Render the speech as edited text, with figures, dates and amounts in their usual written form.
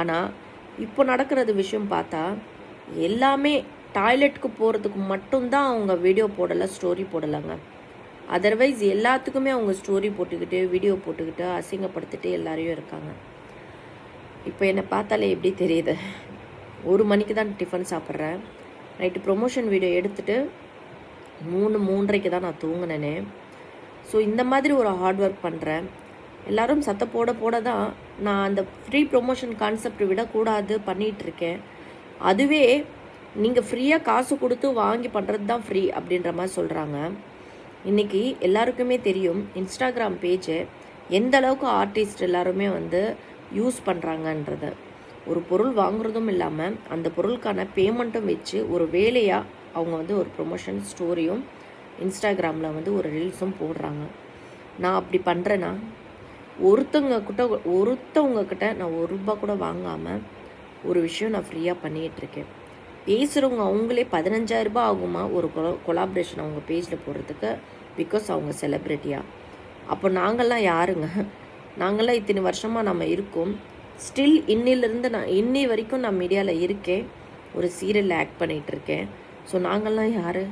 ஆனால் இப்போ நடக்கிறது விஷயம் பார்த்தா எல்லாமே டாய்லெட்டுக்கு போகிறதுக்கு மட்டும்தான் அவங்க வீடியோ போடலை, ஸ்டோரி போடலைங்க. அதர்வைஸ் எல்லாத்துக்குமே அவங்க ஸ்டோரி போட்டுக்கிட்டு வீடியோ போட்டுக்கிட்டு அசிங்கப்படுத்திட்டு எல்லாரையும் இருக்காங்க. இப்போ என்னை பார்த்தாலே எப்படி தெரியுது, 1 மணிக்கு தான் டிஃபன் சாப்பிட்றேன். நைட்டு ப்ரொமோஷன் வீடியோ எடுத்துகிட்டு 3:30க்கு தான் நான் தூங்கினேனே. ஸோ இந்த மாதிரி ஒரு ஹார்ட் ஒர்க் பண்ணுறேன். எல்லோரும் சத்த போட போட தான் நான் அந்த ஃப்ரீ ப்ரொமோஷன் கான்செப்ட் விடக்கூடாது பண்ணிகிட்ருக்கேன். அதுவே நீங்கள் ஃப்ரீயாக காசு கொடுத்து வாங்கி பண்ணுறது தான் ஃப்ரீ அப்படின்ற மாதிரி சொல்கிறாங்க. இன்றைக்கி எல்லாருக்குமே தெரியும் இன்ஸ்டாகிராம் பேஜை எந்த அளவுக்கு ஆர்டிஸ்ட் எல்லாருமே வந்து யூஸ் பண்ணுறாங்கன்றது. ஒரு பொருள் வாங்குறதும் இல்லாமல் அந்த பொருளுக்கான பேமெண்ட்டும் வச்சு ஒரு வேலையாக அவங்க வந்து ஒரு ப்ரொமோஷன் ஸ்டோரியும் இன்ஸ்டாகிராமில் வந்து ஒரு ரீல்ஸும் போடுறாங்க. நான் அப்படி பண்ணுறேன்னா ஒருத்தவங்க கிட்ட நான் ₹1 கூட வாங்காமல் ஒரு விஷயம் நான் ஃப்ரீயாக பண்ணிகிட்ருக்கேன். பேசுகிறவங்க அவங்களே ₹15,000 ஆகுமா ஒரு கொலாபரேஷன் அவங்க பேஜில் போடுறதுக்கு, பிகாஸ் அவங்க செலிப்ரிட்டியாக. அப்போ நாங்கள்லாம் யாருங்க? நாங்கள்லாம் இத்தனை வருஷமாக நம்ம இருக்கோம். ஸ்டில் இன்னி வரைக்கும் நான் மீடியாவில் இருக்கேன், ஒரு சீரியலில் ஆக்ட் பண்ணிகிட்ருக்கேன். ஸோ நாங்கள்லாம் யார்?